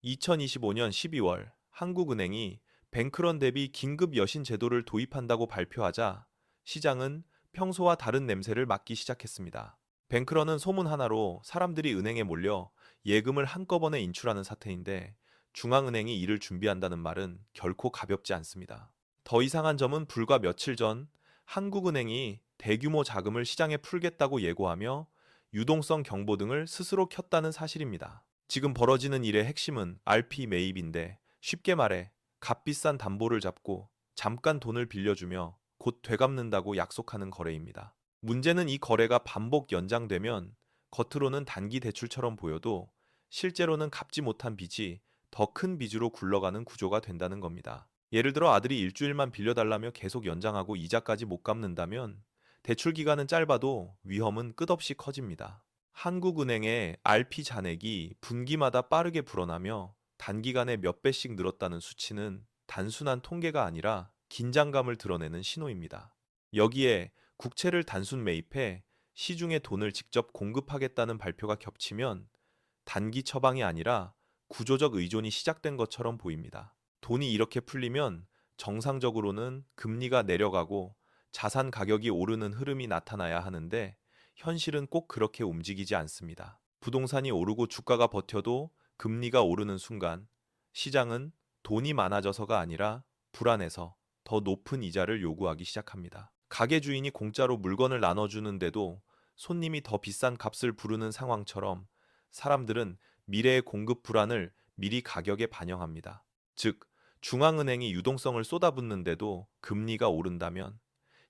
2025년 12월 한국은행이 뱅크런 대비 긴급 여신 제도를 도입한다고 발표하자 시장은 평소와 다른 냄새를 맡기 시작했습니다. 뱅크런은 소문 하나로 사람들이 은행에 몰려 예금을 한꺼번에 인출하는 사태인데 중앙은행이 이를 준비한다는 말은 결코 가볍지 않습니다. 더 이상한 점은 불과 며칠 전 한국은행이 대규모 자금을 시장에 풀겠다고 예고하며 유동성 경보 등을 스스로 켰다는 사실입니다. 지금 벌어지는 일의 핵심은 RP 매입인데 쉽게 말해 값비싼 담보를 잡고 잠깐 돈을 빌려주며 곧 되갚는다고 약속하는 거래입니다. 문제는 이 거래가 반복 연장되면 겉으로는 단기 대출처럼 보여도 실제로는 갚지 못한 빚이 더 큰 빚으로 굴러가는 구조가 된다는 겁니다. 예를 들어 아들이 일주일만 빌려달라며 계속 연장하고 이자까지 못 갚는다면 대출 기간은 짧아도 위험은 끝없이 커집니다. 한국은행의 RP 잔액이 분기마다 빠르게 불어나며 단기간에 몇 배씩 늘었다는 수치는 단순한 통계가 아니라 긴장감을 드러내는 신호입니다. 여기에 국채를 단순 매입해 시중에 돈을 직접 공급하겠다는 발표가 겹치면 단기 처방이 아니라 구조적 의존이 시작된 것처럼 보입니다. 돈이 이렇게 풀리면 정상적으로는 금리가 내려가고 자산 가격이 오르는 흐름이 나타나야 하는데 현실은 꼭 그렇게 움직이지 않습니다. 부동산이 오르고 주가가 버텨도 금리가 오르는 순간 시장은 돈이 많아져서가 아니라 불안해서 더 높은 이자를 요구하기 시작합니다. 가게 주인이 공짜로 물건을 나눠주는데도 손님이 더 비싼 값을 부르는 상황처럼 사람들은 미래의 공급 불안을 미리 가격에 반영합니다. 즉, 중앙은행이 유동성을 쏟아붓는데도 금리가 오른다면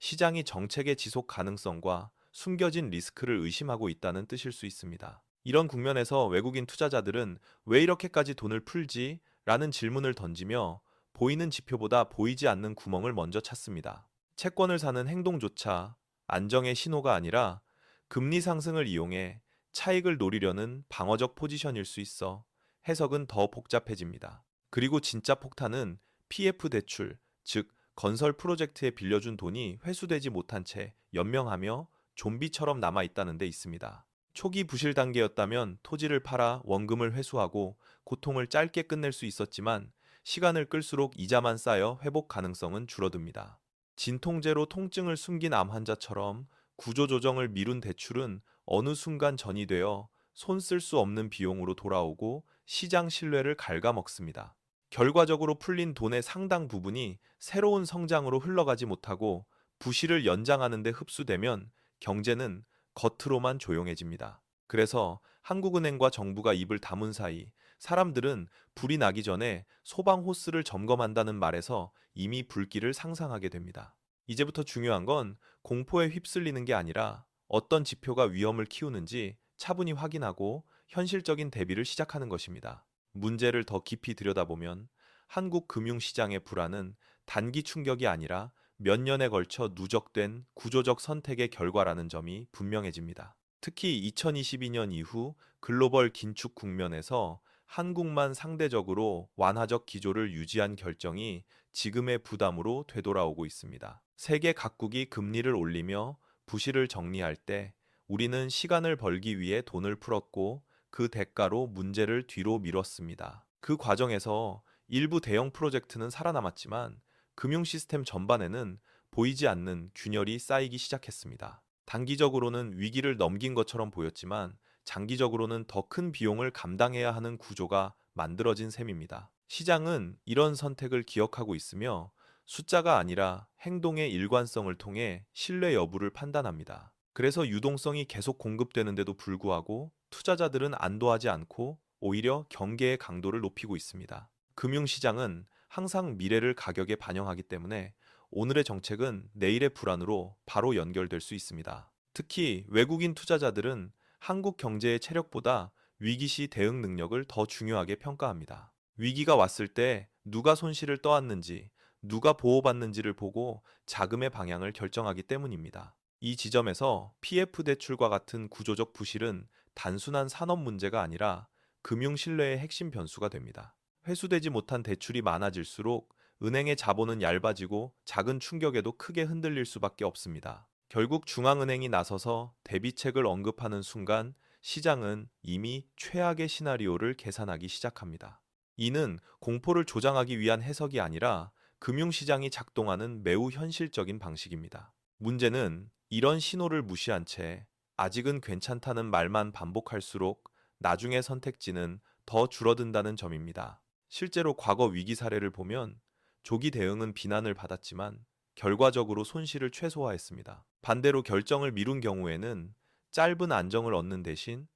시장이 정책의 지속 가능성과 숨겨진 리스크를 의심하고 있다는 뜻일 수 있습니다. 이런 국면에서 외국인 투자자들은 왜 이렇게까지 돈을 풀지? 라는 질문을 던지며 보이는 지표보다 보이지 않는 구멍을 먼저 찾습니다. 채권을 사는 행동조차 안정의 신호가 아니라 금리 상승을 이용해 차익을 노리려는 방어적 포지션일 수 있어 해석은 더 복잡해집니다. 그리고 진짜 폭탄은 PF 대출, 즉 건설 프로젝트에 빌려준 돈이 회수되지 못한 채 연명하며 좀비처럼 남아있다는 데 있습니다. 초기 부실 단계였다면 토지를 팔아 원금을 회수하고 고통을 짧게 끝낼 수 있었지만 시간을 끌수록 이자만 쌓여 회복 가능성은 줄어듭니다. 진통제로 통증을 숨긴 암 환자처럼 구조조정을 미룬 대출은 어느 순간 전이되어 손 쓸 수 없는 비용으로 돌아오고 시장 신뢰를 갉아먹습니다. 결과적으로 풀린 돈의 상당 부분이 새로운 성장으로 흘러가지 못하고 부실을 연장하는 데 흡수되면 경제는 겉으로만 조용해집니다. 그래서 한국은행과 정부가 입을 다문 사이 사람들은 불이 나기 전에 소방 호스를 점검한다는 말에서 이미 불길을 상상하게 됩니다. 이제부터 중요한 건 공포에 휩쓸리는 게 아니라 어떤 지표가 위험을 키우는지 차분히 확인하고 현실적인 대비를 시작하는 것입니다. 문제를 더 깊이 들여다보면 한국 금융시장의 불안은 단기 충격이 아니라 몇 년에 걸쳐 누적된 구조적 선택의 결과라는 점이 분명해집니다. 특히 2022년 이후 글로벌 긴축 국면에서 한국만 상대적으로 완화적 기조를 유지한 결정이 지금의 부담으로 되돌아오고 있습니다. 세계 각국이 금리를 올리며 부실을 정리할 때 우리는 시간을 벌기 위해 돈을 풀었고 그 대가로 문제를 뒤로 미뤘습니다. 그 과정에서 일부 대형 프로젝트는 살아남았지만 금융 시스템 전반에는 보이지 않는 균열이 쌓이기 시작했습니다. 단기적으로는 위기를 넘긴 것처럼 보였지만 장기적으로는 더 큰 비용을 감당해야 하는 구조가 만들어진 셈입니다. 시장은 이런 선택을 기억하고 있으며 숫자가 아니라 행동의 일관성을 통해 신뢰 여부를 판단합니다. 그래서 유동성이 계속 공급되는데도 불구하고 투자자들은 안도하지 않고 오히려 경계의 강도를 높이고 있습니다. 금융시장은 항상 미래를 가격에 반영하기 때문에 오늘의 정책은 내일의 불안으로 바로 연결될 수 있습니다. 특히 외국인 투자자들은 한국 경제의 체력보다 위기 시 대응 능력을 더 중요하게 평가합니다. 위기가 왔을 때 누가 손실을 떠안는지, 누가 보호받는지를 보고 자금의 방향을 결정하기 때문입니다. 이 지점에서 PF 대출과 같은 구조적 부실은 단순한 산업 문제가 아니라 금융 신뢰의 핵심 변수가 됩니다. 회수되지 못한 대출이 많아질수록 은행의 자본은 얇아지고 작은 충격에도 크게 흔들릴 수밖에 없습니다. 결국 중앙은행이 나서서 대비책을 언급하는 순간 시장은 이미 최악의 시나리오를 계산하기 시작합니다. 이는 공포를 조장하기 위한 해석이 아니라 금융시장이 작동하는 매우 현실적인 방식입니다. 문제는 이런 신호를 무시한 채 아직은 괜찮다는 말만 반복할수록 나중의 선택지는 더 줄어든다는 점입니다. 실제로 과거 위기 사례를 보면 조기 대응은 비난을 받았지만 결과적으로 손실을 최소화했습니다. 반대로 결정을 미룬 경우에는 짧은 안정을 얻는 대신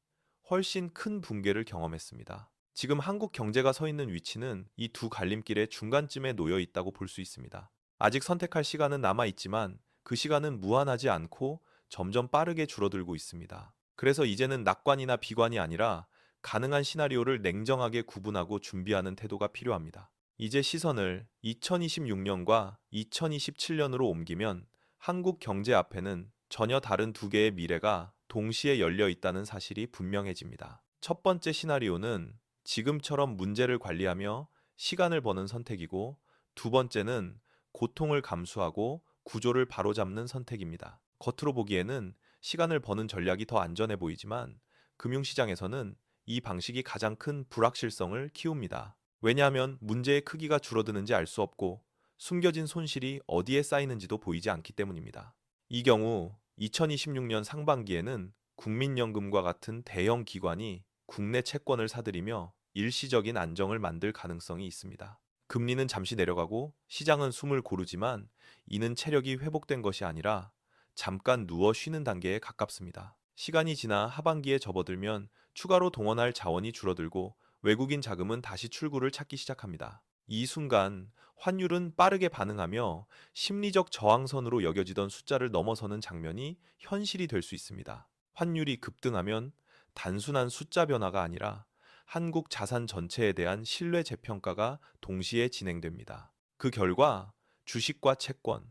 훨씬 큰 붕괴를 경험했습니다. 지금 한국 경제가 서 있는 위치는 이 두 갈림길의 중간쯤에 놓여 있다고 볼 수 있습니다. 아직 선택할 시간은 남아 있지만 그 시간은 무한하지 않고 점점 빠르게 줄어들고 있습니다. 그래서 이제는 낙관이나 비관이 아니라 가능한 시나리오를 냉정하게 구분하고 준비하는 태도가 필요합니다. 이제 시선을 2026년과 2027년으로 옮기면 한국 경제 앞에는 전혀 다른 두 개의 미래가 동시에 열려 있다는 사실이 분명해집니다. 첫 번째 시나리오는 지금처럼 문제를 관리하며 시간을 버는 선택이고, 두 번째는 고통을 감수하고 구조를 바로잡는 선택입니다. 겉으로 보기에는 시간을 버는 전략이 더 안전해 보이지만 금융시장에서는 이 방식이 가장 큰 불확실성을 키웁니다. 왜냐하면 문제의 크기가 줄어드는지 알 수 없고 숨겨진 손실이 어디에 쌓이는지도 보이지 않기 때문입니다. 이 경우 2026년 상반기에는 국민연금과 같은 대형 기관이 국내 채권을 사들이며 일시적인 안정을 만들 가능성이 있습니다. 금리는 잠시 내려가고 시장은 숨을 고르지만 이는 체력이 회복된 것이 아니라 잠깐 누워 쉬는 단계에 가깝습니다. 시간이 지나 하반기에 접어들면 추가로 동원할 자원이 줄어들고 외국인 자금은 다시 출구를 찾기 시작합니다. 이 순간 환율은 빠르게 반응하며 심리적 저항선으로 여겨지던 숫자를 넘어서는 장면이 현실이 될 수 있습니다. 환율이 급등하면 단순한 숫자 변화가 아니라 한국 자산 전체에 대한 신뢰 재평가가 동시에 진행됩니다. 그 결과 주식과 채권,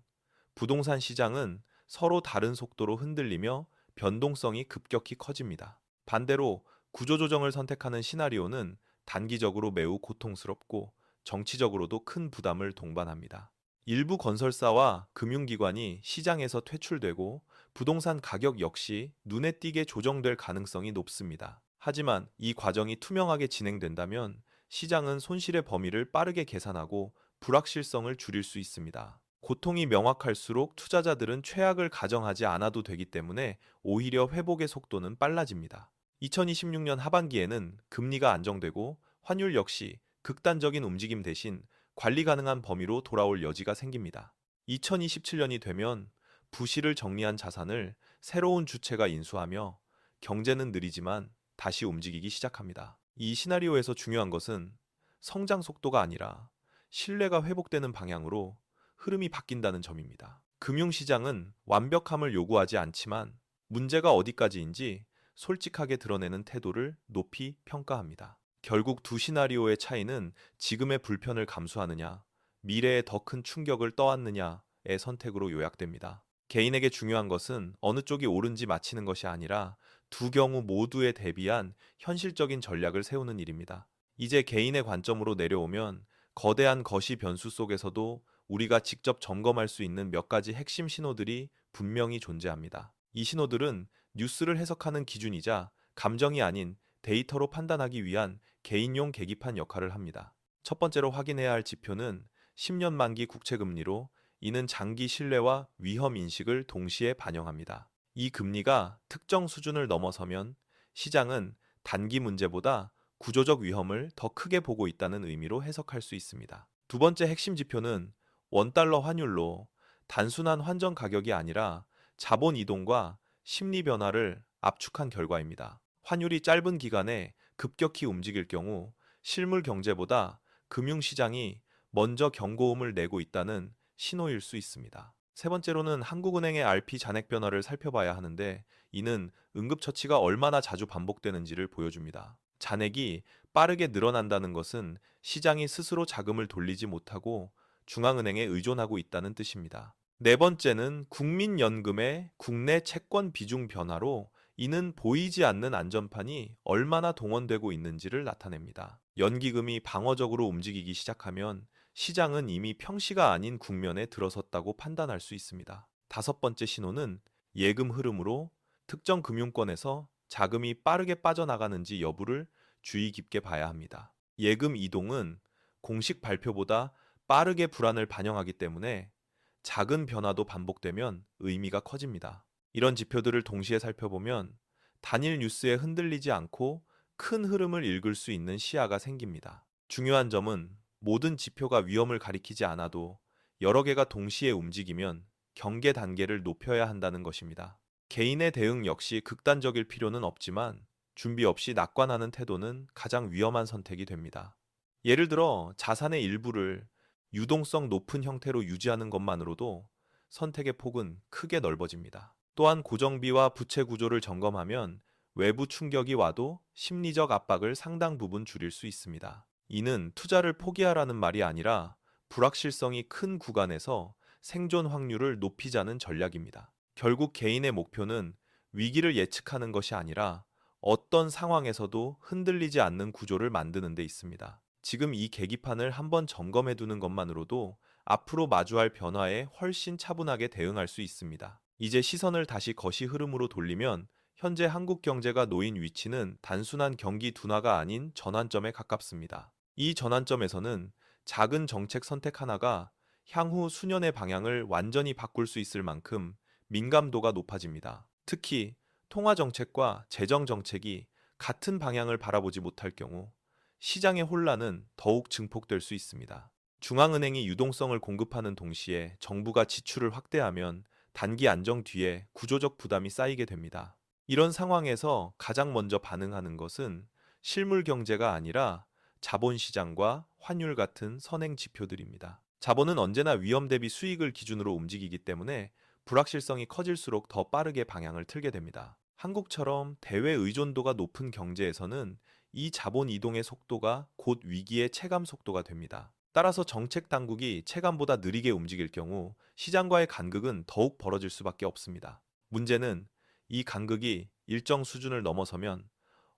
부동산 시장은 서로 다른 속도로 흔들리며 변동성이 급격히 커집니다. 반대로 구조조정을 선택하는 시나리오는 단기적으로 매우 고통스럽고 정치적으로도 큰 부담을 동반합니다. 일부 건설사와 금융기관이 시장에서 퇴출되고 부동산 가격 역시 눈에 띄게 조정될 가능성이 높습니다. 하지만 이 과정이 투명하게 진행된다면 시장은 손실의 범위를 빠르게 계산하고 불확실성을 줄일 수 있습니다. 고통이 명확할수록 투자자들은 최악을 가정하지 않아도 되기 때문에 오히려 회복의 속도는 빨라집니다. 2026년 하반기에는 금리가 안정되고 환율 역시 극단적인 움직임 대신 관리 가능한 범위로 돌아올 여지가 생깁니다. 2027년이 되면 부실을 정리한 자산을 새로운 주체가 인수하며 경제는 느리지만 다시 움직이기 시작합니다. 이 시나리오에서 중요한 것은 성장 속도가 아니라 신뢰가 회복되는 방향으로 흐름이 바뀐다는 점입니다. 금융시장은 완벽함을 요구하지 않지만 문제가 어디까지인지 솔직하게 드러내는 태도를 높이 평가합니다. 결국 두 시나리오의 차이는 지금의 불편을 감수하느냐, 미래에 더 큰 충격을 떠안느냐의 선택으로 요약됩니다. 개인에게 중요한 것은 어느 쪽이 옳은지 맞히는 것이 아니라 두 경우 모두에 대비한 현실적인 전략을 세우는 일입니다. 이제 개인의 관점으로 내려오면 거대한 거시 변수 속에서도 우리가 직접 점검할 수 있는 몇 가지 핵심 신호들이 분명히 존재합니다. 이 신호들은 뉴스를 해석하는 기준이자 감정이 아닌 데이터로 판단하기 위한 개인용 계기판 역할을 합니다. 첫 번째로 확인해야 할 지표는 10년 만기 국채금리로, 이는 장기 신뢰와 위험 인식을 동시에 반영합니다. 이 금리가 특정 수준을 넘어서면 시장은 단기 문제보다 구조적 위험을 더 크게 보고 있다는 의미로 해석할 수 있습니다. 두 번째 핵심 지표는 원달러 환율로, 단순한 환전 가격이 아니라 자본 이동과 심리 변화를 압축한 결과입니다. 환율이 짧은 기간에 급격히 움직일 경우 실물 경제보다 금융시장이 먼저 경고음을 내고 있다는 신호일 수 있습니다. 세 번째로는 한국은행의 RP 잔액 변화를 살펴봐야 하는데, 이는 응급처치가 얼마나 자주 반복되는지를 보여줍니다. 잔액이 빠르게 늘어난다는 것은 시장이 스스로 자금을 돌리지 못하고 중앙은행에 의존하고 있다는 뜻입니다. 네 번째는 국민연금의 국내 채권 비중 변화로, 이는 보이지 않는 안전판이 얼마나 동원되고 있는지를 나타냅니다. 연기금이 방어적으로 움직이기 시작하면 시장은 이미 평시가 아닌 국면에 들어섰다고 판단할 수 있습니다. 다섯 번째 신호는 예금 흐름으로, 특정 금융권에서 자금이 빠르게 빠져나가는지 여부를 주의 깊게 봐야 합니다. 예금 이동은 공식 발표보다 빠르게 불안을 반영하기 때문에 작은 변화도 반복되면 의미가 커집니다. 이런 지표들을 동시에 살펴보면 단일 뉴스에 흔들리지 않고 큰 흐름을 읽을 수 있는 시야가 생깁니다. 중요한 점은 모든 지표가 위험을 가리키지 않아도 여러 개가 동시에 움직이면 경계 단계를 높여야 한다는 것입니다. 개인의 대응 역시 극단적일 필요는 없지만 준비 없이 낙관하는 태도는 가장 위험한 선택이 됩니다. 예를 들어 자산의 일부를 유동성 높은 형태로 유지하는 것만으로도 선택의 폭은 크게 넓어집니다. 또한 고정비와 부채 구조를 점검하면 외부 충격이 와도 심리적 압박을 상당 부분 줄일 수 있습니다. 이는 투자를 포기하라는 말이 아니라 불확실성이 큰 구간에서 생존 확률을 높이자는 전략입니다. 결국 개인의 목표는 위기를 예측하는 것이 아니라 어떤 상황에서도 흔들리지 않는 구조를 만드는 데 있습니다. 지금 이 계기판을 한번 점검해 두는 것만으로도 앞으로 마주할 변화에 훨씬 차분하게 대응할 수 있습니다. 이제 시선을 다시 거시 흐름으로 돌리면 현재 한국 경제가 놓인 위치는 단순한 경기 둔화가 아닌 전환점에 가깝습니다. 이 전환점에서는 작은 정책 선택 하나가 향후 수년의 방향을 완전히 바꿀 수 있을 만큼 민감도가 높아집니다. 특히 통화 정책과 재정 정책이 같은 방향을 바라보지 못할 경우 시장의 혼란은 더욱 증폭될 수 있습니다. 중앙은행이 유동성을 공급하는 동시에 정부가 지출을 확대하면 단기 안정 뒤에 구조적 부담이 쌓이게 됩니다. 이런 상황에서 가장 먼저 반응하는 것은 실물 경제가 아니라 자본시장과 환율 같은 선행 지표들입니다. 자본은 언제나 위험 대비 수익을 기준으로 움직이기 때문에 불확실성이 커질수록 더 빠르게 방향을 틀게 됩니다. 한국처럼 대외 의존도가 높은 경제에서는 이 자본 이동의 속도가 곧 위기의 체감 속도가 됩니다. 따라서 정책 당국이 체감보다 느리게 움직일 경우 시장과의 간극은 더욱 벌어질 수밖에 없습니다. 문제는 이 간극이 일정 수준을 넘어서면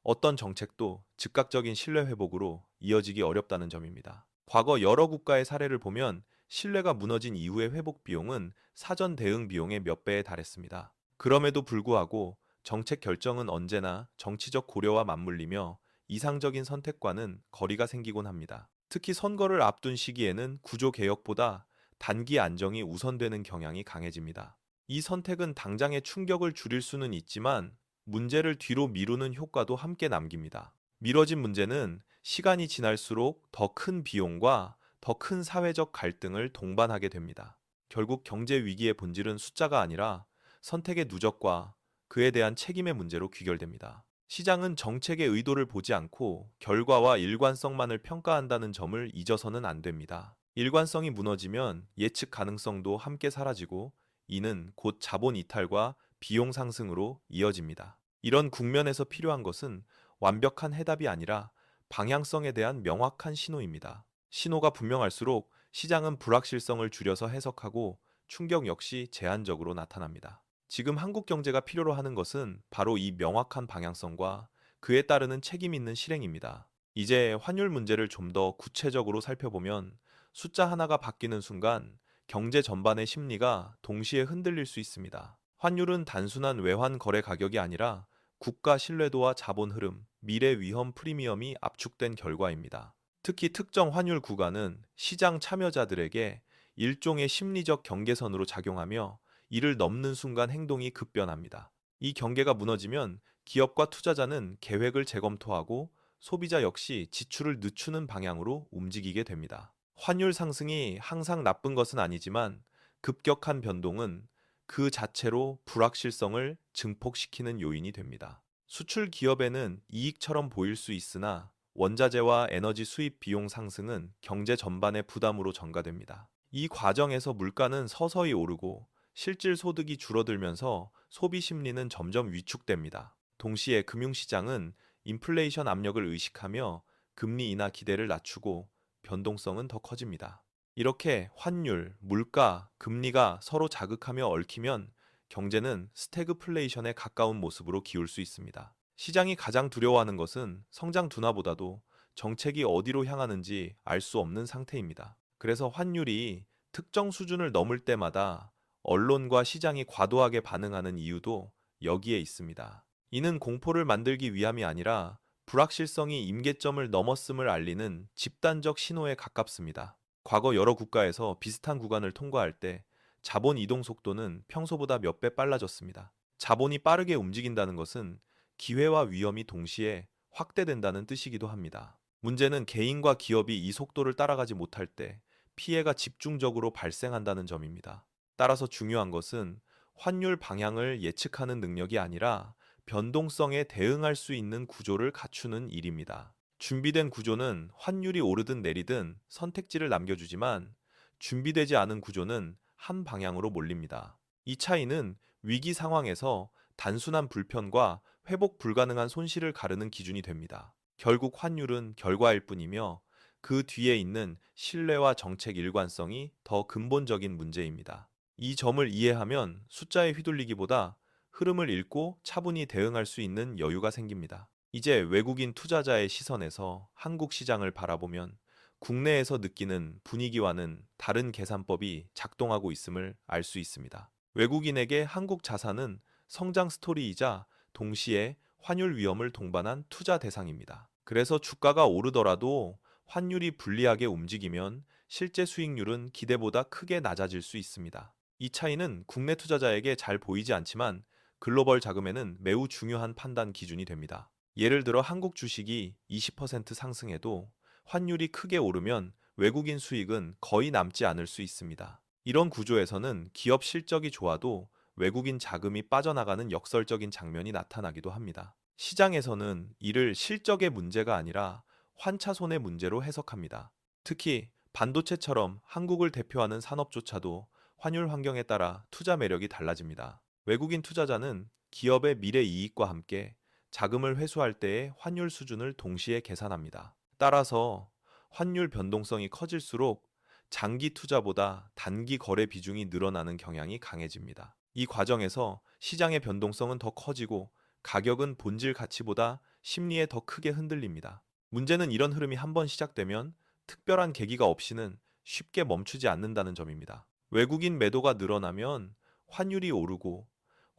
어떤 정책도 즉각적인 신뢰 회복으로 이어지기 어렵다는 점입니다. 과거 여러 국가의 사례를 보면 신뢰가 무너진 이후의 회복 비용은 사전 대응 비용의 몇 배에 달했습니다. 그럼에도 불구하고 정책 결정은 언제나 정치적 고려와 맞물리며 이상적인 선택과는 거리가 생기곤 합니다. 특히 선거를 앞둔 시기에는 구조 개혁보다 단기 안정이 우선되는 경향이 강해집니다. 이 선택은 당장의 충격을 줄일 수는 있지만 문제를 뒤로 미루는 효과도 함께 남깁니다. 미뤄진 문제는 시간이 지날수록 더 큰 비용과 더 큰 사회적 갈등을 동반하게 됩니다. 결국 경제 위기의 본질은 숫자가 아니라 선택의 누적과 그에 대한 책임의 문제로 귀결됩니다. 시장은 정책의 의도를 보지 않고 결과와 일관성만을 평가한다는 점을 잊어서는 안 됩니다. 일관성이 무너지면 예측 가능성도 함께 사라지고 이는 곧 자본 이탈과 비용 상승으로 이어집니다. 이런 국면에서 필요한 것은 완벽한 해답이 아니라 방향성에 대한 명확한 신호입니다. 신호가 분명할수록 시장은 불확실성을 줄여서 해석하고 충격 역시 제한적으로 나타납니다. 지금 한국 경제가 필요로 하는 것은 바로 이 명확한 방향성과 그에 따르는 책임 있는 실행입니다. 이제 환율 문제를 좀 더 구체적으로 살펴보면 숫자 하나가 바뀌는 순간 경제 전반의 심리가 동시에 흔들릴 수 있습니다. 환율은 단순한 외환 거래 가격이 아니라 국가 신뢰도와 자본 흐름, 미래 위험 프리미엄이 압축된 결과입니다. 특히 특정 환율 구간은 시장 참여자들에게 일종의 심리적 경계선으로 작용하며 이를 넘는 순간 행동이 급변합니다. 이 경계가 무너지면 기업과 투자자는 계획을 재검토하고 소비자 역시 지출을 늦추는 방향으로 움직이게 됩니다. 환율 상승이 항상 나쁜 것은 아니지만 급격한 변동은 그 자체로 불확실성을 증폭시키는 요인이 됩니다. 수출 기업에는 이익처럼 보일 수 있으나 원자재와 에너지 수입 비용 상승은 경제 전반의 부담으로 전가됩니다. 이 과정에서 물가는 서서히 오르고 실질 소득이 줄어들면서 소비 심리는 점점 위축됩니다. 동시에 금융시장은 인플레이션 압력을 의식하며 금리 인하 기대를 낮추고 변동성은 더 커집니다. 이렇게 환율, 물가, 금리가 서로 자극하며 얽히면 경제는 스태그플레이션에 가까운 모습으로 기울 수 있습니다. 시장이 가장 두려워하는 것은 성장 둔화보다도 정책이 어디로 향하는지 알 수 없는 상태입니다. 그래서 환율이 특정 수준을 넘을 때마다 언론과 시장이 과도하게 반응하는 이유도 여기에 있습니다. 이는 공포를 만들기 위함이 아니라 불확실성이 임계점을 넘었음을 알리는 집단적 신호에 가깝습니다. 과거 여러 국가에서 비슷한 구간을 통과할 때 자본 이동 속도는 평소보다 몇 배 빨라졌습니다. 자본이 빠르게 움직인다는 것은 기회와 위험이 동시에 확대된다는 뜻이기도 합니다. 문제는 개인과 기업이 이 속도를 따라가지 못할 때 피해가 집중적으로 발생한다는 점입니다. 따라서 중요한 것은 환율 방향을 예측하는 능력이 아니라 변동성에 대응할 수 있는 구조를 갖추는 일입니다. 준비된 구조는 환율이 오르든 내리든 선택지를 남겨주지만 준비되지 않은 구조는 한 방향으로 몰립니다. 이 차이는 위기 상황에서 단순한 불편과 회복 불가능한 손실을 가르는 기준이 됩니다. 결국 환율은 결과일 뿐이며 그 뒤에 있는 신뢰와 정책 일관성이 더 근본적인 문제입니다. 이 점을 이해하면 숫자에 휘둘리기보다 흐름을 읽고 차분히 대응할 수 있는 여유가 생깁니다. 이제 외국인 투자자의 시선에서 한국 시장을 바라보면 국내에서 느끼는 분위기와는 다른 계산법이 작동하고 있음을 알 수 있습니다. 외국인에게 한국 자산은 성장 스토리이자 동시에 환율 위험을 동반한 투자 대상입니다. 그래서 주가가 오르더라도 환율이 불리하게 움직이면 실제 수익률은 기대보다 크게 낮아질 수 있습니다. 이 차이는 국내 투자자에게 잘 보이지 않지만 글로벌 자금에는 매우 중요한 판단 기준이 됩니다. 예를 들어 한국 주식이 20% 상승해도 환율이 크게 오르면 외국인 수익은 거의 남지 않을 수 있습니다. 이런 구조에서는 기업 실적이 좋아도 외국인 자금이 빠져나가는 역설적인 장면이 나타나기도 합니다. 시장에서는 이를 실적의 문제가 아니라 환차손의 문제로 해석합니다. 특히 반도체처럼 한국을 대표하는 산업조차도 환율 환경에 따라 투자 매력이 달라집니다. 외국인 투자자는 기업의 미래 이익과 함께 자금을 회수할 때의 환율 수준을 동시에 계산합니다. 따라서 환율 변동성이 커질수록 장기 투자보다 단기 거래 비중이 늘어나는 경향이 강해집니다. 이 과정에서 시장의 변동성은 더 커지고 가격은 본질 가치보다 심리에 더 크게 흔들립니다. 문제는 이런 흐름이 한번 시작되면 특별한 계기가 없이는 쉽게 멈추지 않는다는 점입니다. 외국인 매도가 늘어나면 환율이 오르고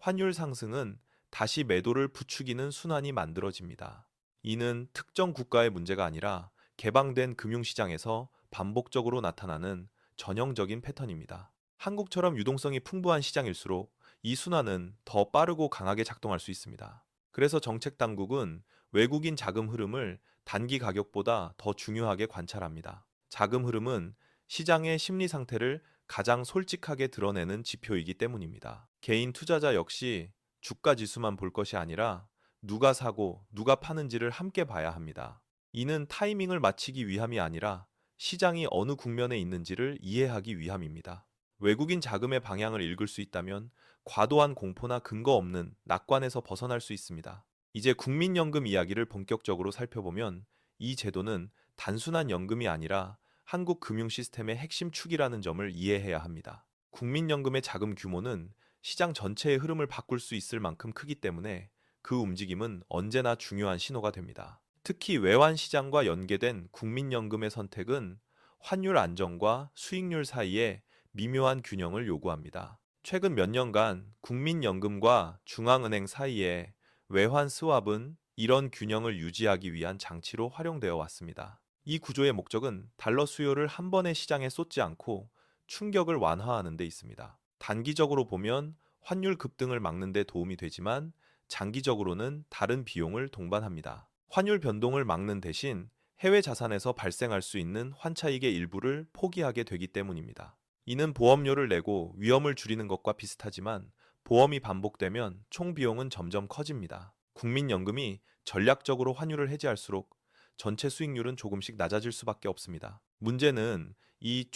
환율 상승은 다시 매도를 부추기는 순환이 만들어집니다. 이는 특정 국가의 문제가 아니라 개방된 금융시장에서 반복적으로 나타나는 전형적인 패턴입니다. 한국처럼 유동성이 풍부한 시장일수록 이 순환은 더 빠르고 강하게 작동할 수 있습니다. 그래서 정책 당국은 외국인 자금 흐름을 단기 가격보다 더 중요하게 관찰합니다. 자금 흐름은 시장의 심리 상태를 가장 솔직하게 드러내는 지표이기 때문입니다. 개인 투자자 역시 주가 지수만 볼 것이 아니라 누가 사고 누가 파는지를 함께 봐야 합니다. 이는 타이밍을 맞추기 위함이 아니라 시장이 어느 국면에 있는지를 이해하기 위함입니다. 외국인 자금의 방향을 읽을 수 있다면 과도한 공포나 근거 없는 낙관에서 벗어날 수 있습니다. 이제 국민연금 이야기를 본격적으로 살펴보면 이 제도는 단순한 연금이 아니라 한국 금융 시스템의 핵심 축이라는 점을 이해해야 합니다. 국민연금의 자금 규모는 시장 전체의 흐름을 바꿀 수 있을 만큼 크기 때문에 그 움직임은 언제나 중요한 신호가 됩니다. 특히 외환 시장과 연계된 국민연금의 선택은 환율 안정과 수익률 사이에 미묘한 균형을 요구합니다. 최근 몇 년간 국민연금과 중앙은행 사이에 외환 스왑은 이런 균형을 유지하기 위한 장치로 활용되어 왔습니다. 이 구조의 목적은 달러 수요를 한 번에 시장에 쏟지 않고 충격을 완화하는 데 있습니다. 단기적으로 보면 환율 급등을 막는 데 도움이 되지만 장기적으로는 다른 비용을 동반합니다. 환율 변동을 막는 대신 해외 자산에서 발생할 수 있는 환차익의 일부를 포기하게 되기 때문입니다. 이는 보험료를 내고 위험을 줄이는 것과 비슷하지만 보험이 반복되면 총 비용은 점점 커집니다. 국민연금이 전략적으로 환율을 해지할수록 전체 수익률은 조금씩 낮아질 수밖에 없습니다. 문제는 이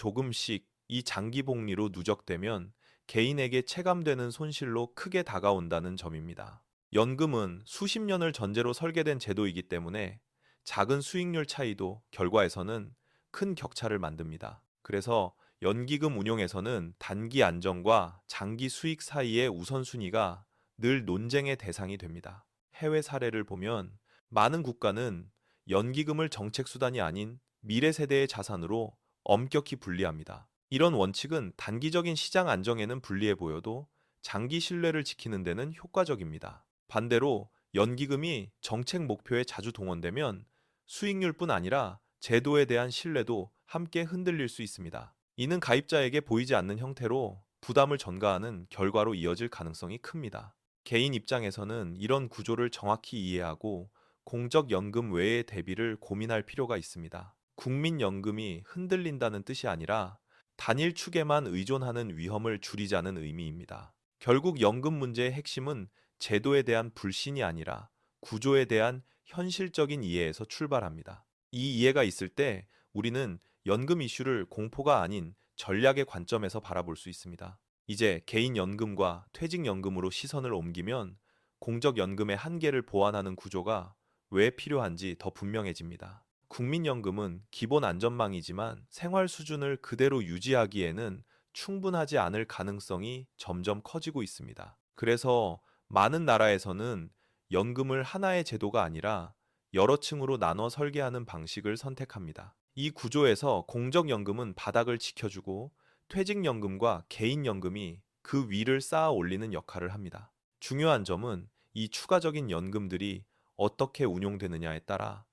장기 복리로 누적되면 개인에게 체감되는 손실로 크게 다가온다는 점입니다. 연금은 수십 년을 전제로 설계된 제도이기 때문에 작은 수익률 차이도 결과에서는 큰 격차를 만듭니다. 그래서 연기금 운용에서는 단기 안정과 장기 수익 사이의 우선순위가 늘 논쟁의 대상이 됩니다. 해외 사례를 보면 많은 국가는 연기금을 정책 수단이 아닌 미래 세대의 자산으로 엄격히 분리합니다. 이런 원칙은 단기적인 시장 안정에는 불리해 보여도 장기 신뢰를 지키는 데는 효과적입니다. 반대로 연기금이 정책 목표에 자주 동원되면 수익률뿐 아니라 제도에 대한 신뢰도 함께 흔들릴 수 있습니다. 이는 가입자에게 보이지 않는 형태로 부담을 전가하는 결과로 이어질 가능성이 큽니다. 개인 입장에서는 이런 구조를 정확히 이해하고 공적연금 외의 대비를 고민할 필요가 있습니다. 국민연금이 흔들린다는 뜻이 아니라 단일 축에만 의존하는 위험을 줄이자는 의미입니다. 결국 연금 문제의 핵심은 제도에 대한 불신이 아니라 구조에 대한 현실적인 이해에서 출발합니다. 이 이해가 있을 때 우리는 연금 이슈를 공포가 아닌 전략의 관점에서 바라볼 수 있습니다. 이제 개인연금과 퇴직연금으로 시선을 옮기면 공적연금의 한계를 보완하는 구조가 왜 필요한지 더 분명해집니다. 국민연금은 기본 안전망이지만 생활 수준을 그대로 유지하기에는 충분하지 않을 가능성이 점점 커지고 있습니다. 그래서 많은 나라에서는 연금을 하나의 제도가 아니라 여러 층으로 나눠 설계하는 방식을 선택합니다. 이 구조에서 공적연금은 바닥을 지켜주고 퇴직연금과 개인연금이 그 위를 쌓아 올리는 역할을 합니다. 중요한 점은 이 추가적인 연금들이 어떻게 운용되느냐에 따라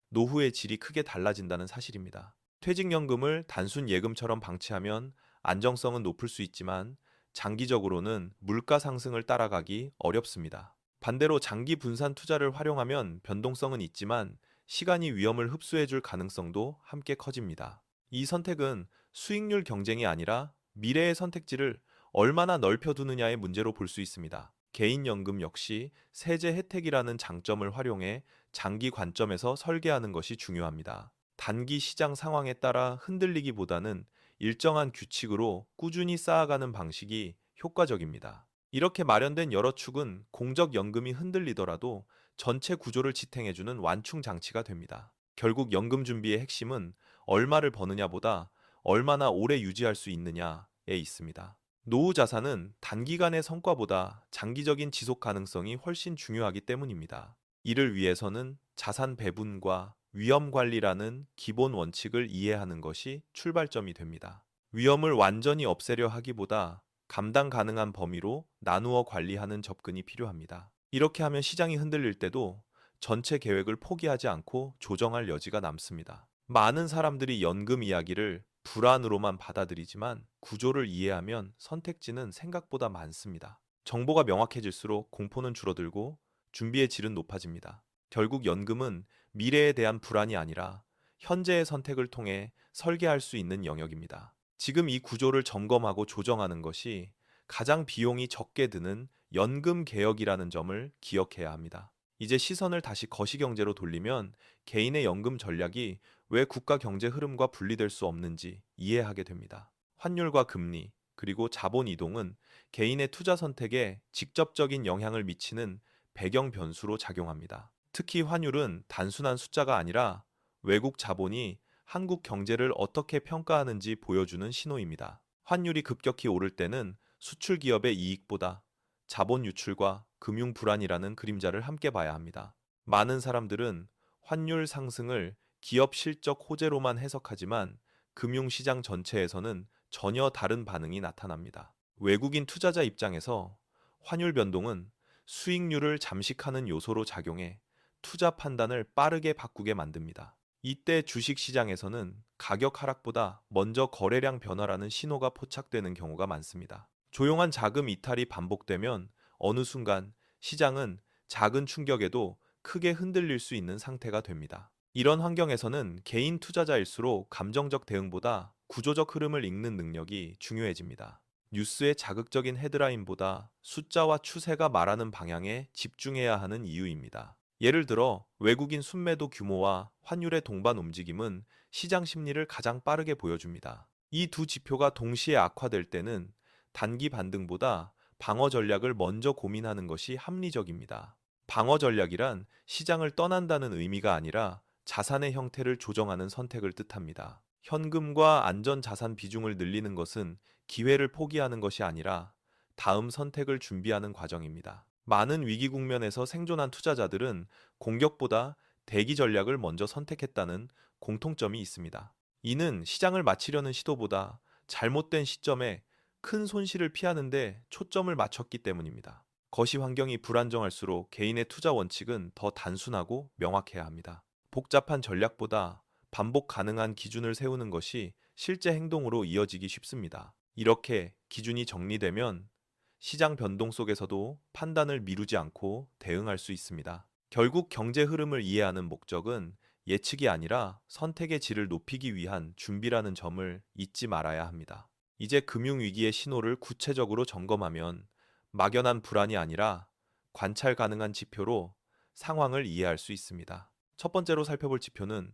노후의 질이 크게 달라진다는 사실입니다. 퇴직연금을 단순 예금처럼 방치하면 안정성은 높을 수 있지만 장기적으로는 물가 상승을 따라가기 어렵습니다. 반대로 장기 분산 투자를 활용하면 변동성은 있지만 시간이 위험을 흡수해줄 가능성도 함께 커집니다. 이 선택은 수익률 경쟁이 아니라 미래의 선택지를 얼마나 넓혀두느냐의 문제로 볼 수 있습니다. 개인연금 역시 세제 혜택이라는 장점을 활용해 장기 관점에서 설계하는 것이 중요합니다. 단기 시장 상황에 따라 흔들리기보다는 일정한 규칙으로 꾸준히 쌓아가는 방식이 효과적입니다. 이렇게 마련된 여러 축은 공적연금이 흔들리더라도 전체 구조를 지탱해주는 완충 장치가 됩니다. 결국 연금 준비의 핵심은 얼마를 버느냐보다 얼마나 오래 유지할 수 있느냐에 있습니다. 노후 자산은 단기간의 성과보다 장기적인 지속 가능성이 훨씬 중요하기 때문입니다. 이를 위해서는 자산 배분과 위험 관리라는 기본 원칙을 이해하는 것이 출발점이 됩니다. 위험을 완전히 없애려 하기보다 감당 가능한 범위로 나누어 관리하는 접근이 필요합니다. 이렇게 하면 시장이 흔들릴 때도 전체 계획을 포기하지 않고 조정할 여지가 남습니다. 많은 사람들이 연금 이야기를 불안으로만 받아들이지만 구조를 이해하면 선택지는 생각보다 많습니다. 정보가 명확해질수록 공포는 줄어들고 준비의 질은 높아집니다. 결국 연금은 미래에 대한 불안이 아니라 현재의 선택을 통해 설계할 수 있는 영역입니다. 지금 이 구조를 점검하고 조정하는 것이 가장 비용이 적게 드는 연금 개혁이라는 점을 기억해야 합니다. 이제 시선을 다시 거시경제로 돌리면 개인의 연금 전략이 왜 국가 경제 흐름과 분리될 수 없는지 이해하게 됩니다. 환율과 금리, 그리고 자본 이동은 개인의 투자 선택에 직접적인 영향을 미치는 배경 변수로 작용합니다. 특히 환율은 단순한 숫자가 아니라 외국 자본이 한국 경제를 어떻게 평가하는지 보여주는 신호입니다. 환율이 급격히 오를 때는 수출 기업의 이익보다 자본 유출과 금융 불안이라는 그림자를 함께 봐야 합니다. 많은 사람들은 환율 상승을 기업 실적 호재로만 해석하지만 금융시장 전체에서는 전혀 다른 반응이 나타납니다. 외국인 투자자 입장에서 환율 변동은 수익률을 잠식하는 요소로 작용해 투자 판단을 빠르게 바꾸게 만듭니다. 이때 주식시장에서는 가격 하락보다 먼저 거래량 변화라는 신호가 포착되는 경우가 많습니다. 조용한 자금 이탈이 반복되면 어느 순간 시장은 작은 충격에도 크게 흔들릴 수 있는 상태가 됩니다. 이런 환경에서는 개인 투자자일수록 감정적 대응보다 구조적 흐름을 읽는 능력이 중요해집니다. 뉴스의 자극적인 헤드라인보다 숫자와 추세가 말하는 방향에 집중해야 하는 이유입니다. 예를 들어 외국인 순매도 규모와 환율의 동반 움직임은 시장 심리를 가장 빠르게 보여줍니다. 이 두 지표가 동시에 악화될 때는 단기 반등보다 방어 전략을 먼저 고민하는 것이 합리적입니다. 방어 전략이란 시장을 떠난다는 의미가 아니라 자산의 형태를 조정하는 선택을 뜻합니다. 현금과 안전 자산 비중을 늘리는 것은 기회를 포기하는 것이 아니라 다음 선택을 준비하는 과정입니다. 많은 위기 국면에서 생존한 투자자들은 공격보다 대기 전략을 먼저 선택했다는 공통점이 있습니다. 이는 시장을 마치려는 시도보다 잘못된 시점에 큰 손실을 피하는데 초점을 맞췄기 때문입니다. 거시 환경이 불안정할수록 개인의 투자 원칙은 더 단순하고 명확해야 합니다. 복잡한 전략보다 반복 가능한 기준을 세우는 것이 실제 행동으로 이어지기 쉽습니다. 이렇게 기준이 정리되면 시장 변동 속에서도 판단을 미루지 않고 대응할 수 있습니다. 결국 경제 흐름을 이해하는 목적은 예측이 아니라 선택의 질을 높이기 위한 준비라는 점을 잊지 말아야 합니다. 이제 금융위기의 신호를 구체적으로 점검하면 막연한 불안이 아니라 관찰 가능한 지표로 상황을 이해할 수 있습니다. 첫 번째로 살펴볼 지표는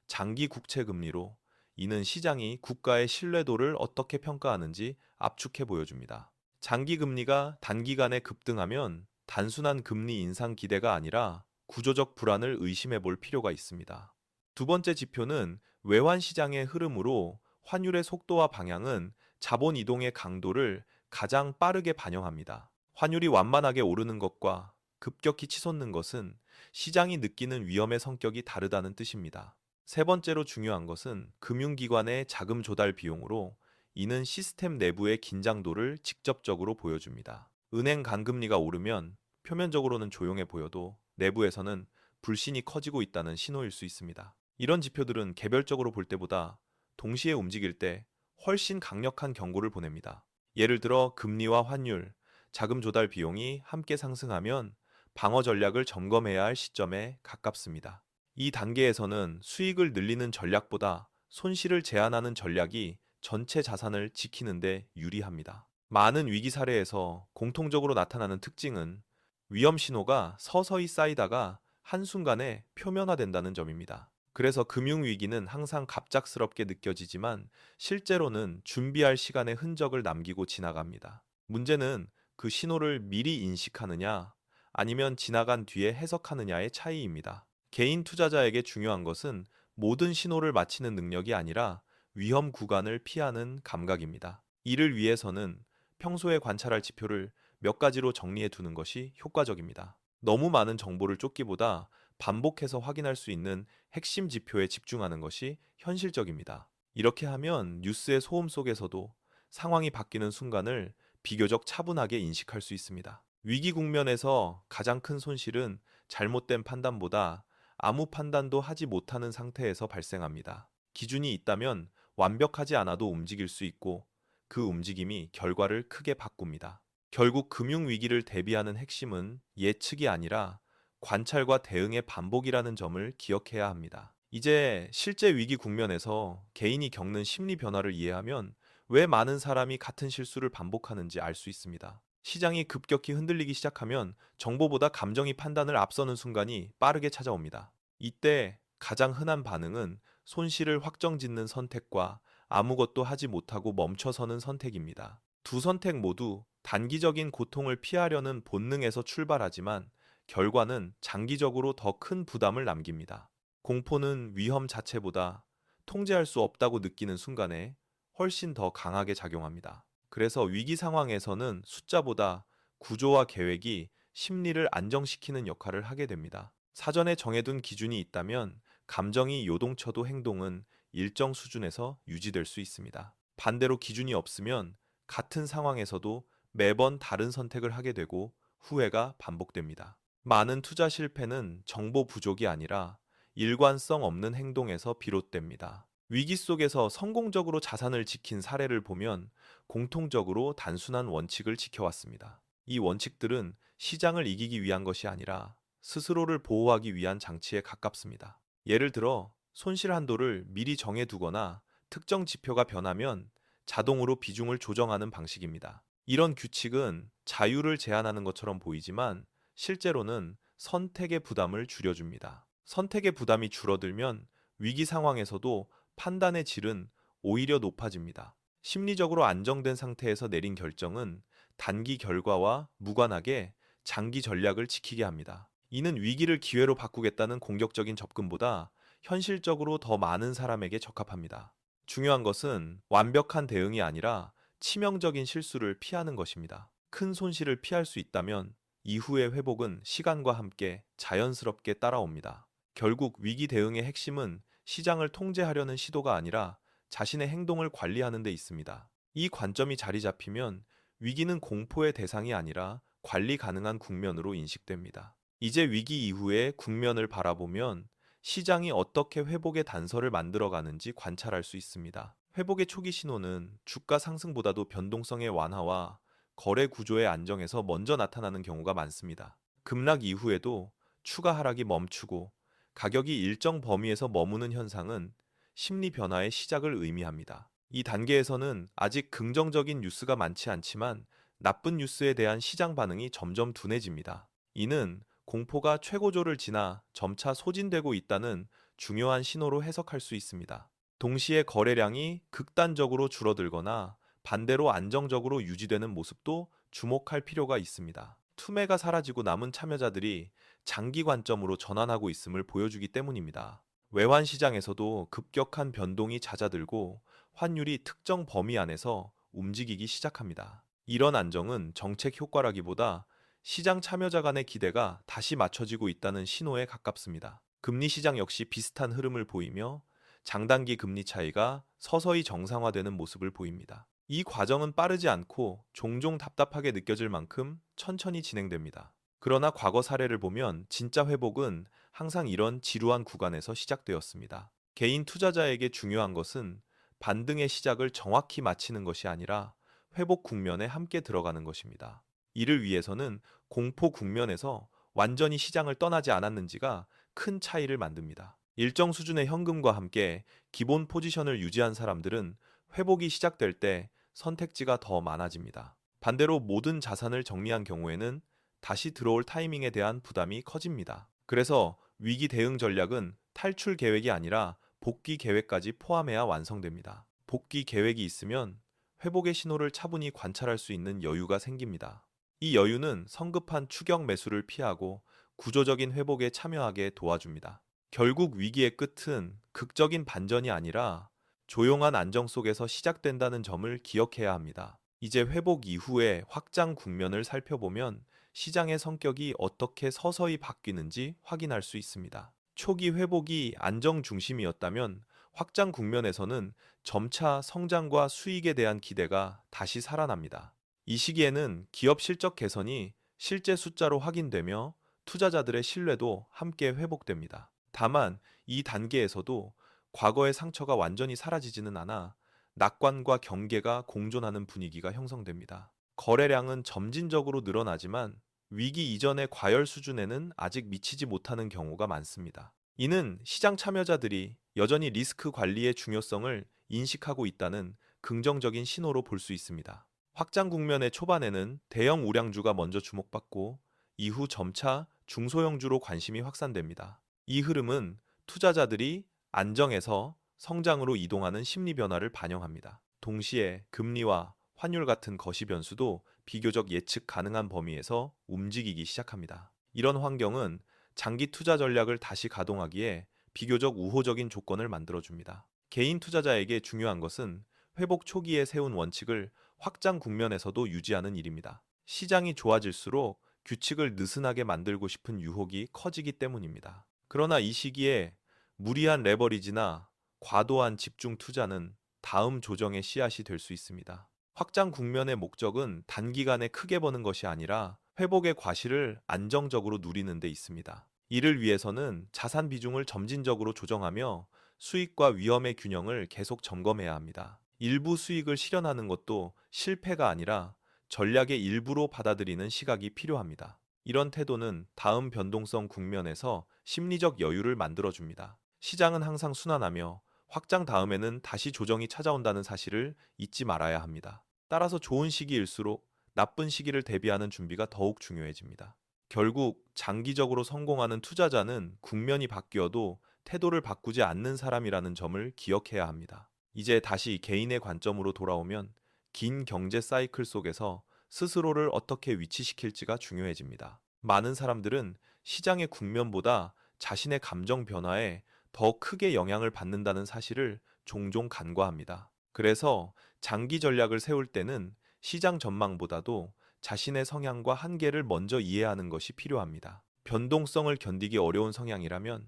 장기 국채 금리로, 이는 시장이 국가의 신뢰도를 어떻게 평가하는지 압축해 보여줍니다. 장기 금리가 단기간에 급등하면 단순한 금리 인상 기대가 아니라 구조적 불안을 의심해 볼 필요가 있습니다. 두 번째 지표는 외환 시장의 흐름으로, 환율의 속도와 방향은 자본 이동의 강도를 가장 빠르게 반영합니다. 환율이 완만하게 오르는 것과 급격히 치솟는 것은 시장이 느끼는 위험의 성격이 다르다는 뜻입니다. 세 번째로 중요한 것은 금융기관의 자금 조달 비용으로, 이는 시스템 내부의 긴장도를 직접적으로 보여줍니다. 은행 간금리가 오르면 표면적으로는 조용해 보여도 내부에서는 불신이 커지고 있다는 신호일 수 있습니다. 이런 지표들은 개별적으로 볼 때보다 동시에 움직일 때 훨씬 강력한 경고를 보냅니다. 예를 들어 금리와 환율, 자금 조달 비용이 함께 상승하면 방어 전략을 점검해야 할 시점에 가깝습니다. 이 단계에서는 수익을 늘리는 전략보다 손실을 제한하는 전략이 전체 자산을 지키는 데 유리합니다. 많은 위기 사례에서 공통적으로 나타나는 특징은 위험 신호가 서서히 쌓이다가 한순간에 표면화된다는 점입니다. 그래서 금융위기는 항상 갑작스럽게 느껴지지만 실제로는 준비할 시간의 흔적을 남기고 지나갑니다. 문제는 그 신호를 미리 인식하느냐, 아니면 지나간 뒤에 해석하느냐의 차이입니다. 개인 투자자에게 중요한 것은 모든 신호를 맞히는 능력이 아니라 위험 구간을 피하는 감각입니다. 이를 위해서는 평소에 관찰할 지표를 몇 가지로 정리해 두는 것이 효과적입니다. 너무 많은 정보를 쫓기보다 반복해서 확인할 수 있는 핵심 지표에 집중하는 것이 현실적입니다. 이렇게 하면 뉴스의 소음 속에서도 상황이 바뀌는 순간을 비교적 차분하게 인식할 수 있습니다. 위기 국면에서 가장 큰 손실은 잘못된 판단보다 아무 판단도 하지 못하는 상태에서 발생합니다. 기준이 있다면 완벽하지 않아도 움직일 수 있고, 그 움직임이 결과를 크게 바꿉니다. 결국 금융위기를 대비하는 핵심은 예측이 아니라 관찰과 대응의 반복이라는 점을 기억해야 합니다. 이제 실제 위기 국면에서 개인이 겪는 심리 변화를 이해하면 왜 많은 사람이 같은 실수를 반복하는지 알 수 있습니다. 시장이 급격히 흔들리기 시작하면 정보보다 감정이 판단을 앞서는 순간이 빠르게 찾아옵니다. 이때 가장 흔한 반응은 손실을 확정짓는 선택과 아무것도 하지 못하고 멈춰서는 선택입니다. 두 선택 모두 단기적인 고통을 피하려는 본능에서 출발하지만 결과는 장기적으로 더 큰 부담을 남깁니다. 공포는 위험 자체보다 통제할 수 없다고 느끼는 순간에 훨씬 더 강하게 작용합니다. 그래서 위기 상황에서는 숫자보다 구조와 계획이 심리를 안정시키는 역할을 하게 됩니다. 사전에 정해둔 기준이 있다면 감정이 요동쳐도 행동은 일정 수준에서 유지될 수 있습니다. 반대로 기준이 없으면 같은 상황에서도 매번 다른 선택을 하게 되고 후회가 반복됩니다. 많은 투자 실패는 정보 부족이 아니라 일관성 없는 행동에서 비롯됩니다. 위기 속에서 성공적으로 자산을 지킨 사례를 보면 공통적으로 단순한 원칙을 지켜왔습니다. 이 원칙들은 시장을 이기기 위한 것이 아니라 스스로를 보호하기 위한 장치에 가깝습니다. 예를 들어 손실 한도를 미리 정해두거나 특정 지표가 변하면 자동으로 비중을 조정하는 방식입니다. 이런 규칙은 자유를 제한하는 것처럼 보이지만 실제로는 선택의 부담을 줄여줍니다. 선택의 부담이 줄어들면 위기 상황에서도 판단의 질은 오히려 높아집니다. 심리적으로 안정된 상태에서 내린 결정은 단기 결과와 무관하게 장기 전략을 지키게 합니다. 이는 위기를 기회로 바꾸겠다는 공격적인 접근보다 현실적으로 더 많은 사람에게 적합합니다. 중요한 것은 완벽한 대응이 아니라 치명적인 실수를 피하는 것입니다. 큰 손실을 피할 수 있다면 이후의 회복은 시간과 함께 자연스럽게 따라옵니다. 결국 위기 대응의 핵심은 시장을 통제하려는 시도가 아니라 자신의 행동을 관리하는 데 있습니다. 이 관점이 자리 잡히면 위기는 공포의 대상이 아니라 관리 가능한 국면으로 인식됩니다. 이제 위기 이후의 국면을 바라보면 시장이 어떻게 회복의 단서를 만들어가는지 관찰할 수 있습니다. 회복의 초기 신호는 주가 상승보다도 변동성의 완화와 거래 구조의 안정에서 먼저 나타나는 경우가 많습니다. 급락 이후에도 추가 하락이 멈추고 가격이 일정 범위에서 머무는 현상은 심리 변화의 시작을 의미합니다. 이 단계에서는 아직 긍정적인 뉴스가 많지 않지만 나쁜 뉴스에 대한 시장 반응이 점점 둔해집니다. 이는 공포가 최고조를 지나 점차 소진되고 있다는 중요한 신호로 해석할 수 있습니다. 동시에 거래량이 극단적으로 줄어들거나 반대로 안정적으로 유지되는 모습도 주목할 필요가 있습니다. 투매가 사라지고 남은 참여자들이 장기 관점으로 전환하고 있음을 보여주기 때문입니다. 외환 시장에서도 급격한 변동이 잦아들고 환율이 특정 범위 안에서 움직이기 시작합니다. 이런 안정은 정책 효과라기보다 시장 참여자 간의 기대가 다시 맞춰지고 있다는 신호에 가깝습니다. 금리 시장 역시 비슷한 흐름을 보이며 장단기 금리 차이가 서서히 정상화되는 모습을 보입니다. 이 과정은 빠르지 않고 종종 답답하게 느껴질 만큼 천천히 진행됩니다. 그러나 과거 사례를 보면 진짜 회복은 항상 이런 지루한 구간에서 시작되었습니다. 개인 투자자에게 중요한 것은 반등의 시작을 정확히 마치는 것이 아니라 회복 국면에 함께 들어가는 것입니다. 이를 위해서는 공포 국면에서 완전히 시장을 떠나지 않았는지가 큰 차이를 만듭니다. 일정 수준의 현금과 함께 기본 포지션을 유지한 사람들은 회복이 시작될 때 선택지가 더 많아집니다. 반대로 모든 자산을 정리한 경우에는 다시 들어올 타이밍에 대한 부담이 커집니다. 그래서 위기 대응 전략은 탈출 계획이 아니라 복귀 계획까지 포함해야 완성됩니다. 복귀 계획이 있으면 회복의 신호를 차분히 관찰할 수 있는 여유가 생깁니다. 이 여유는 성급한 추격 매수를 피하고 구조적인 회복에 참여하게 도와줍니다. 결국 위기의 끝은 극적인 반전이 아니라 조용한 안정 속에서 시작된다는 점을 기억해야 합니다. 이제 회복 이후의 확장 국면을 살펴보면 시장의 성격이 어떻게 서서히 바뀌는지 확인할 수 있습니다. 초기 회복이 안정 중심이었다면 확장 국면에서는 점차 성장과 수익에 대한 기대가 다시 살아납니다. 이 시기에는 기업 실적 개선이 실제 숫자로 확인되며 투자자들의 신뢰도 함께 회복됩니다. 다만 이 단계에서도 과거의 상처가 완전히 사라지지는 않아 낙관과 경계가 공존하는 분위기가 형성됩니다. 거래량은 점진적으로 늘어나지만 위기 이전의 과열 수준에는 아직 미치지 못하는 경우가 많습니다. 이는 시장 참여자들이 여전히 리스크 관리의 중요성을 인식하고 있다는 긍정적인 신호로 볼 수 있습니다. 확장 국면의 초반에는 대형 우량주가 먼저 주목받고 이후 점차 중소형주로 관심이 확산됩니다. 이 흐름은 투자자들이 안정에서 성장으로 이동하는 심리 변화를 반영합니다. 동시에 금리와 환율 같은 거시 변수도 비교적 예측 가능한 범위에서 움직이기 시작합니다. 이런 환경은 장기 투자 전략을 다시 가동하기에 비교적 우호적인 조건을 만들어줍니다. 개인 투자자에게 중요한 것은 회복 초기에 세운 원칙을 확장 국면에서도 유지하는 일입니다. 시장이 좋아질수록 규칙을 느슨하게 만들고 싶은 유혹이 커지기 때문입니다. 그러나 이 시기에 무리한 레버리지나 과도한 집중 투자는 다음 조정의 씨앗이 될 수 있습니다. 확장 국면의 목적은 단기간에 크게 버는 것이 아니라 회복의 과실을 안정적으로 누리는 데 있습니다. 이를 위해서는 자산 비중을 점진적으로 조정하며 수익과 위험의 균형을 계속 점검해야 합니다. 일부 수익을 실현하는 것도 실패가 아니라 전략의 일부로 받아들이는 시각이 필요합니다. 이런 태도는 다음 변동성 국면에서 심리적 여유를 만들어줍니다. 시장은 항상 순환하며 확장 다음에는 다시 조정이 찾아온다는 사실을 잊지 말아야 합니다. 따라서 좋은 시기일수록 나쁜 시기를 대비하는 준비가 더욱 중요해집니다. 결국 장기적으로 성공하는 투자자는 국면이 바뀌어도 태도를 바꾸지 않는 사람이라는 점을 기억해야 합니다. 이제 다시 개인의 관점으로 돌아오면 긴 경제 사이클 속에서 스스로를 어떻게 위치시킬지가 중요해집니다. 많은 사람들은 시장의 국면보다 자신의 감정 변화에 더 크게 영향을 받는다는 사실을 종종 간과합니다. 그래서 장기 전략을 세울 때는 시장 전망보다도 자신의 성향과 한계를 먼저 이해하는 것이 필요합니다. 변동성을 견디기 어려운 성향이라면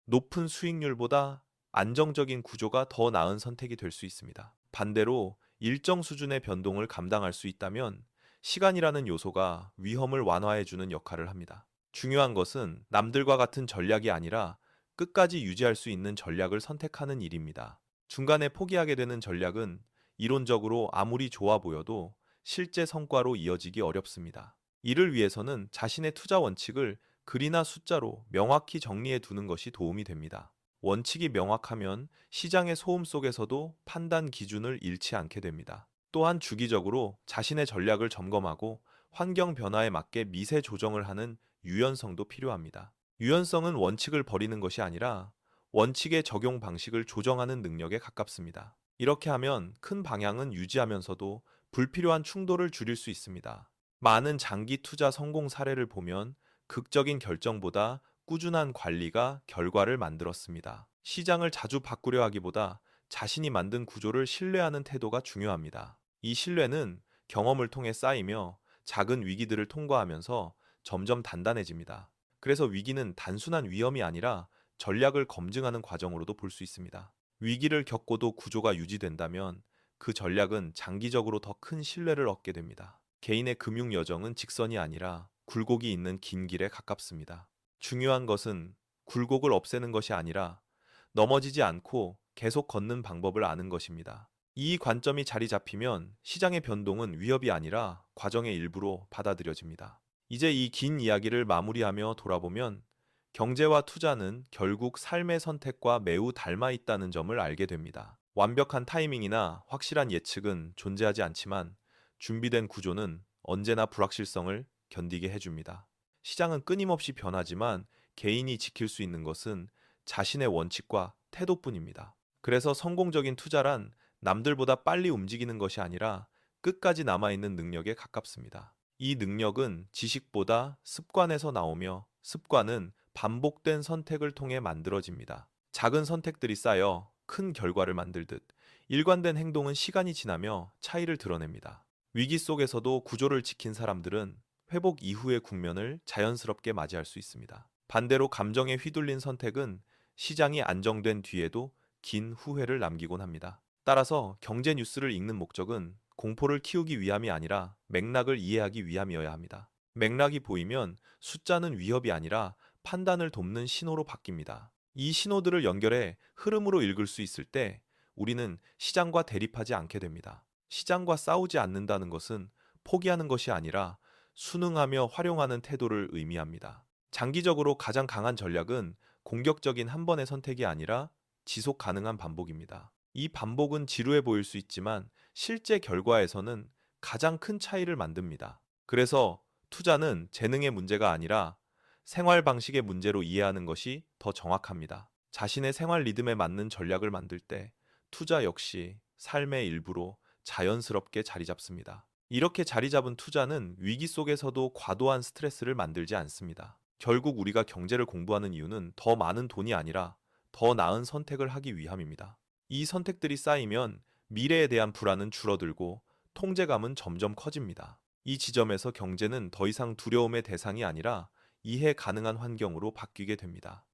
높은 수익률보다 안정적인 구조가 더 나은 선택이 될 수 있습니다. 반대로 일정 수준의 변동을 감당할 수 있다면 시간이라는 요소가 위험을 완화해주는 역할을 합니다. 중요한 것은 남들과 같은 전략이 아니라 끝까지 유지할 수 있는 전략을 선택하는 일입니다. 중간에 포기하게 되는 전략은 이론적으로 아무리 좋아 보여도 실제 성과로 이어지기 어렵습니다. 이를 위해서는 자신의 투자 원칙을 글이나 숫자로 명확히 정리해 두는 것이 도움이 됩니다. 원칙이 명확하면 시장의 소음 속에서도 판단 기준을 잃지 않게 됩니다. 또한 주기적으로 자신의 전략을 점검하고 환경 변화에 맞게 미세 조정을 하는 유연성도 필요합니다. 유연성은 원칙을 버리는 것이 아니라 원칙의 적용 방식을 조정하는 능력에 가깝습니다. 이렇게 하면 큰 방향은 유지하면서도 불필요한 충돌을 줄일 수 있습니다. 많은 장기 투자 성공 사례를 보면 극적인 결정보다 꾸준한 관리가 결과를 만들었습니다. 시장을 자주 바꾸려 하기보다 자신이 만든 구조를 신뢰하는 태도가 중요합니다. 이 신뢰는 경험을 통해 쌓이며 작은 위기들을 통과하면서 점점 단단해집니다. 그래서 위기는 단순한 위험이 아니라 전략을 검증하는 과정으로도 볼 수 있습니다. 위기를 겪고도 구조가 유지된다면 그 전략은 장기적으로 더 큰 신뢰를 얻게 됩니다. 개인의 금융 여정은 직선이 아니라 굴곡이 있는 긴 길에 가깝습니다. 중요한 것은 굴곡을 없애는 것이 아니라 넘어지지 않고 계속 걷는 방법을 아는 것입니다. 이 관점이 자리 잡히면 시장의 변동은 위협이 아니라 과정의 일부로 받아들여집니다. 이제 이 긴 이야기를 마무리하며 돌아보면 경제와 투자는 결국 삶의 선택과 매우 닮아 있다는 점을 알게 됩니다. 완벽한 타이밍이나 확실한 예측은 존재하지 않지만 준비된 구조는 언제나 불확실성을 견디게 해줍니다. 시장은 끊임없이 변하지만 개인이 지킬 수 있는 것은 자신의 원칙과 태도뿐입니다. 그래서 성공적인 투자란 남들보다 빨리 움직이는 것이 아니라 끝까지 남아있는 능력에 가깝습니다. 이 능력은 지식보다 습관에서 나오며 습관은 반복된 선택을 통해 만들어집니다. 작은 선택들이 쌓여 큰 결과를 만들듯 일관된 행동은 시간이 지나며 차이를 드러냅니다. 위기 속에서도 구조를 지킨 사람들은 회복 이후의 국면을 자연스럽게 맞이할 수 있습니다. 반대로 감정에 휘둘린 선택은 시장이 안정된 뒤에도 긴 후회를 남기곤 합니다. 따라서 경제 뉴스를 읽는 목적은 공포를 키우기 위함이 아니라 맥락을 이해하기 위함이어야 합니다. 맥락이 보이면 숫자는 위협이 아니라 판단을 돕는 신호로 바뀝니다. 이 신호들을 연결해 흐름으로 읽을 수 있을 때 우리는 시장과 대립하지 않게 됩니다. 시장과 싸우지 않는다는 것은 포기하는 것이 아니라 순응하며 활용하는 태도를 의미합니다. 장기적으로 가장 강한 전략은 공격적인 한 번의 선택이 아니라 지속 가능한 반복입니다. 이 반복은 지루해 보일 수 있지만 실제 결과에서는 가장 큰 차이를 만듭니다. 그래서 투자는 재능의 문제가 아니라 생활 방식의 문제로 이해하는 것이 더 정확합니다. 자신의 생활 리듬에 맞는 전략을 만들 때 투자 역시 삶의 일부로 자연스럽게 자리 잡습니다. 이렇게 자리 잡은 투자는 위기 속에서도 과도한 스트레스를 만들지 않습니다. 결국 우리가 경제를 공부하는 이유는 더 많은 돈이 아니라 더 나은 선택을 하기 위함입니다. 이 선택들이 쌓이면 미래에 대한 불안은 줄어들고 통제감은 점점 커집니다. 이 지점에서 경제는 더 이상 두려움의 대상이 아니라 이해 가능한 환경으로 바뀌게 됩니다.